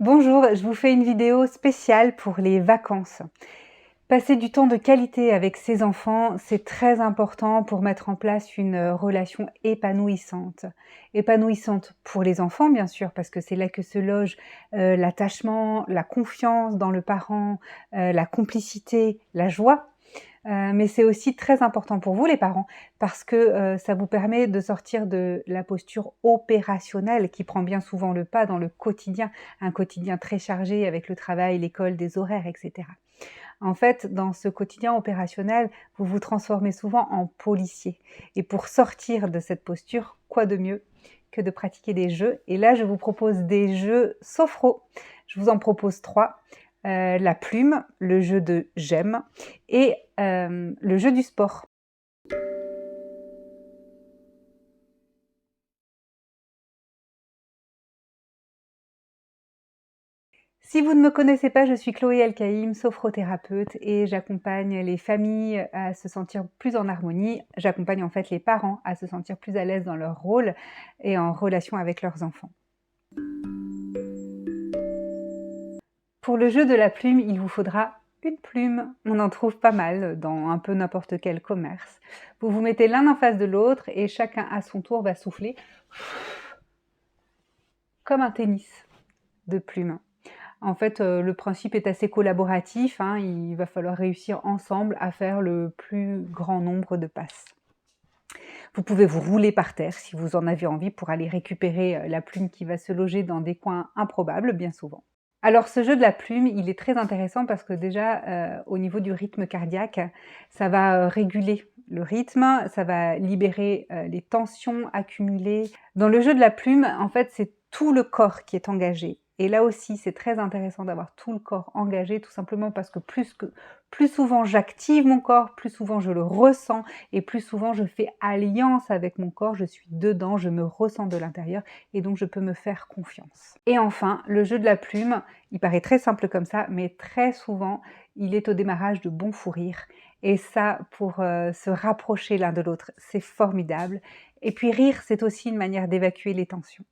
Bonjour, je vous fais une vidéo spéciale pour les vacances. Passer du temps de qualité avec ses enfants, c'est très important pour mettre en place une relation épanouissante. Épanouissante pour les enfants, bien sûr, parce que c'est là que se loge l'attachement, la confiance dans le parent, la complicité, la joie. Mais c'est aussi très important pour vous les parents parce que, ça vous permet de sortir de la posture opérationnelle qui prend bien souvent le pas dans le quotidien, un quotidien très chargé avec le travail, l'école, des horaires et cetera. En fait, dans ce quotidien opérationnel, vous vous transformez souvent en policier et pour sortir de cette posture, quoi de mieux que de pratiquer des jeux? Et là, je vous propose des jeux sophro. Je vous en propose 3: la plume, le jeu de j'aime et le jeu du sport. Si vous ne me connaissez pas, je suis Chloé Elkaïm, sophrothérapeute et j'accompagne les familles à se sentir plus en harmonie. J'accompagne en fait les parents à se sentir plus à l'aise dans leur rôle et en relation avec leurs enfants. Pour le jeu de la plume, il vous faudra une plume. On en trouve pas mal dans un peu n'importe quel commerce. Vous vous mettez l'un en face de l'autre et chacun à son tour va souffler comme un tennis de plumes. En fait, le principe est assez collaboratif, hein, il va falloir réussir ensemble à faire le plus grand nombre de passes. Vous pouvez vous rouler par terre si vous en avez envie pour aller récupérer, la plume qui va se loger dans des coins improbables, bien souvent. Alors ce jeu de la plume, il est très intéressant parce que déjà, au niveau du rythme cardiaque, ça va, réguler le rythme, ça va libérer, les tensions accumulées. Dans le jeu de la plume, en fait, c'est tout le corps qui est engagé et là aussi, c'est très intéressant d'avoir tout le corps engagé, tout simplement parce que plus souvent j'active mon corps, plus souvent je le ressens et plus souvent je fais alliance avec mon corps, je suis dedans, je me ressens de l'intérieur et donc je peux me faire confiance. Et enfin, le jeu de la plume, il paraît très simple comme ça, mais très souvent, il est au démarrage de bons fous rires. Et ça, pour se rapprocher l'un de l'autre, c'est formidable. Et puis rire, c'est aussi une manière d'évacuer les tensions.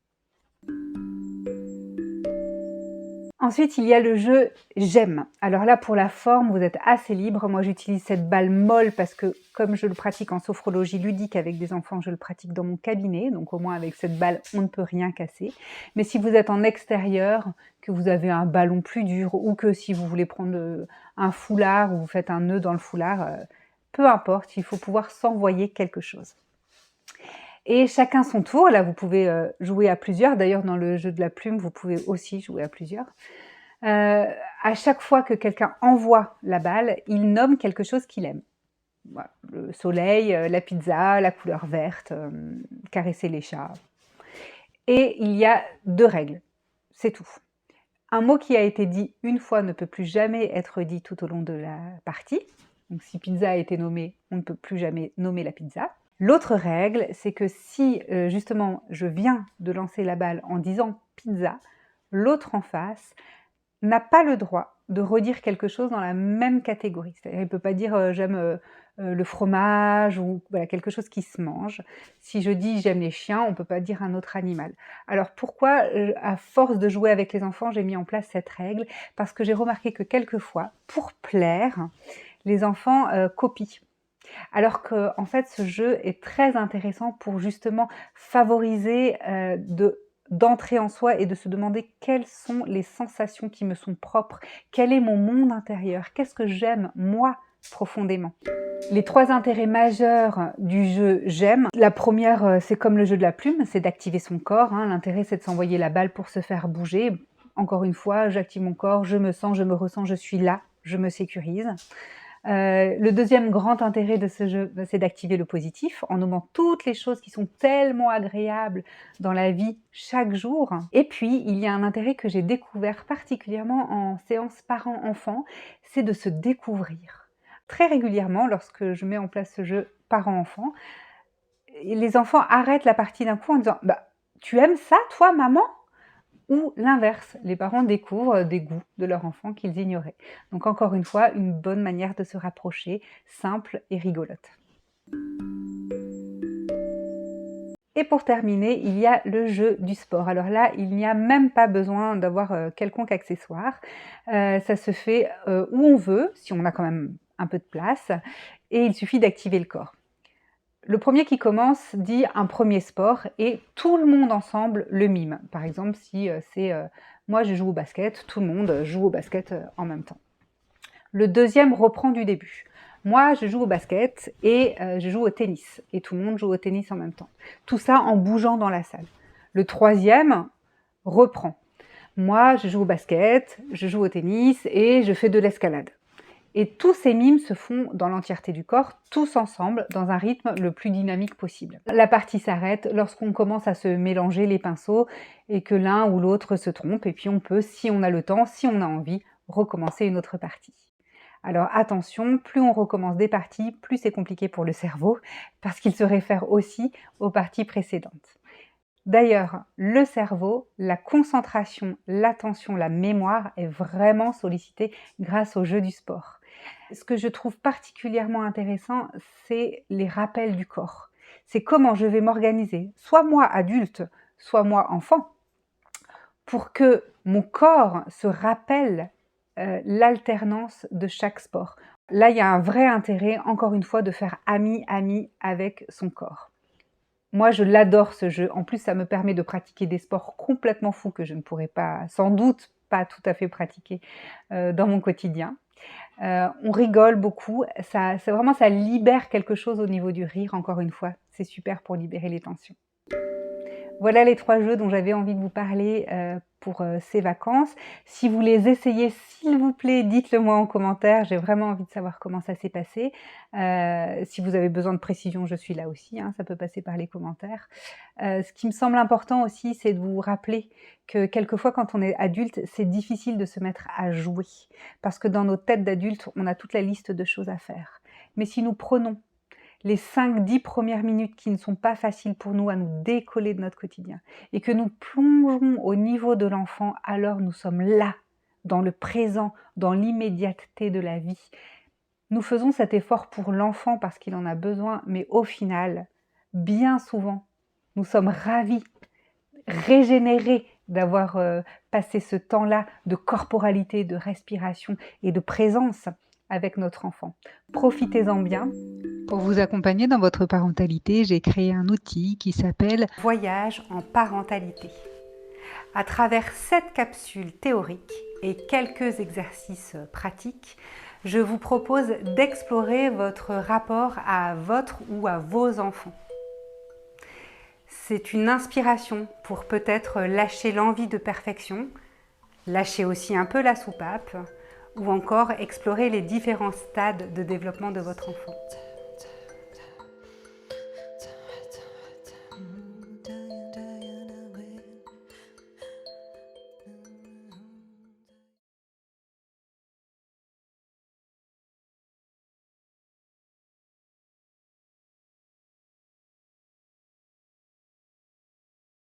Ensuite, il y a le jeu j'aime. Alors là, pour la forme, vous êtes assez libre. Moi, j'utilise cette balle molle parce que comme je le pratique en sophrologie ludique avec des enfants, je le pratique dans mon cabinet. Donc au moins avec cette balle, on ne peut rien casser. Mais si vous êtes en extérieur, que vous avez un ballon plus dur ou que si vous voulez prendre un foulard ou vous faites un nœud dans le foulard, peu importe, il faut pouvoir s'envoyer quelque chose. Et chacun son tour. Là, vous pouvez jouer à plusieurs. D'ailleurs, dans le jeu de la plume, vous pouvez aussi jouer à plusieurs. À chaque fois que quelqu'un envoie la balle, il nomme quelque chose qu'il aime. Voilà, le soleil, la pizza, la couleur verte, caresser les chats. Et il y a 2 règles, c'est tout. Un mot qui a été dit une fois ne peut plus jamais être dit tout au long de la partie. Donc si pizza a été nommé, on ne peut plus jamais nommer la pizza. L'autre règle, c'est que si justement je viens de lancer la balle en disant pizza, l'autre en face n'a pas le droit de redire quelque chose dans la même catégorie. C'est-à-dire, il ne peut pas dire j'aime le fromage ou voilà, quelque chose qui se mange. Si je dis j'aime les chiens, on ne peut pas dire un autre animal. Alors pourquoi, à force de jouer avec les enfants, j'ai mis en place cette règle? Parce que j'ai remarqué que quelquefois, pour plaire, les enfants copient. Alors que en fait, ce jeu est très intéressant pour justement favoriser d'entrer en soi et de se demander quelles sont les sensations qui me sont propres, quel est mon monde intérieur, qu'est-ce que j'aime moi profondément. Les 3 intérêts majeurs du jeu j'aime. La première, c'est comme le jeu de la plume, c'est d'activer son corps, hein. L'intérêt, c'est de s'envoyer la balle pour se faire bouger. Encore une fois, j'active mon corps, je me sens, je me ressens, je suis là, je me sécurise. Le deuxième grand intérêt de ce jeu, c'est d'activer le positif en nommant toutes les choses qui sont tellement agréables dans la vie chaque jour. Et puis, il y a un intérêt que j'ai découvert particulièrement en séance parents-enfants, c'est de se découvrir. Très régulièrement, lorsque je mets en place ce jeu parents-enfants, les enfants arrêtent la partie d'un coup en disant bah, tu aimes ça, toi, maman? Ou l'inverse, les parents découvrent des goûts de leur enfant qu'ils ignoraient. Donc encore une fois, une bonne manière de se rapprocher, simple et rigolote. Et pour terminer, il y a le jeu du sport. Alors là, il n'y a même pas besoin d'avoir quelconque accessoire. Ça se fait où on veut, si on a quand même un peu de place, et il suffit d'activer le corps. Le premier qui commence dit un premier sport et tout le monde ensemble le mime. Par exemple, si c'est moi je joue au basket, tout le monde joue au basket en même temps. Le deuxième reprend du début. Moi, je joue au basket et je joue au tennis. Et tout le monde joue au tennis en même temps. Tout ça en bougeant dans la salle. Le troisième reprend. Moi, je joue au basket, je joue au tennis et je fais de l'escalade. Et tous ces mimes se font dans l'entièreté du corps, tous ensemble, dans un rythme le plus dynamique possible. La partie s'arrête lorsqu'on commence à se mélanger les pinceaux et que l'un ou l'autre se trompe. Et puis on peut, si on a le temps, si on a envie, recommencer une autre partie. Alors attention, plus on recommence des parties, plus c'est compliqué pour le cerveau, parce qu'il se réfère aussi aux parties précédentes. D'ailleurs, le cerveau, la concentration, l'attention, la mémoire est vraiment sollicitée grâce au jeu du sport. Ce que je trouve particulièrement intéressant, c'est les rappels du corps. C'est comment je vais m'organiser, soit moi adulte, soit moi enfant, pour que mon corps se rappelle l'alternance de chaque sport. Là, il y a un vrai intérêt, encore une fois, de faire ami-ami avec son corps. Moi, je l'adore ce jeu. En plus, ça me permet de pratiquer des sports complètement fous que je ne pourrais pas, sans doute, pas tout à fait pratiquer dans mon quotidien. On rigole beaucoup. Ça libère quelque chose au niveau du rire, encore une fois. C'est super pour libérer les tensions. Voilà les 3 jeux dont j'avais envie de vous parler pour ces vacances. Si vous les essayez, s'il vous plaît, dites-le moi en commentaire. J'ai vraiment envie de savoir comment ça s'est passé. Si vous avez besoin de précision, je suis là aussi. Ça peut passer par les commentaires. Ce qui me semble important aussi, c'est de vous rappeler que quelquefois, quand on est adulte, c'est difficile de se mettre à jouer. Parce que dans nos têtes d'adultes, on a toute la liste de choses à faire. Mais si nous prenons les 5-10 premières minutes qui ne sont pas faciles pour nous à nous décoller de notre quotidien et que nous plongeons au niveau de l'enfant, alors nous sommes là, dans le présent, dans l'immédiateté de la vie. Nous faisons cet effort pour l'enfant parce qu'il en a besoin, mais au final, bien souvent, nous sommes ravis, régénérés d'avoir passé ce temps-là de corporalité, de respiration et de présence avec notre enfant. Profitez-en bien. Pour vous accompagner dans votre parentalité, j'ai créé un outil qui s'appelle Voyage en parentalité. À travers 7 capsules théoriques et quelques exercices pratiques, je vous propose d'explorer votre rapport à votre ou à vos enfants. C'est une inspiration pour peut-être lâcher l'envie de perfection, lâcher aussi un peu la soupape, ou encore explorer les différents stades de développement de votre enfant.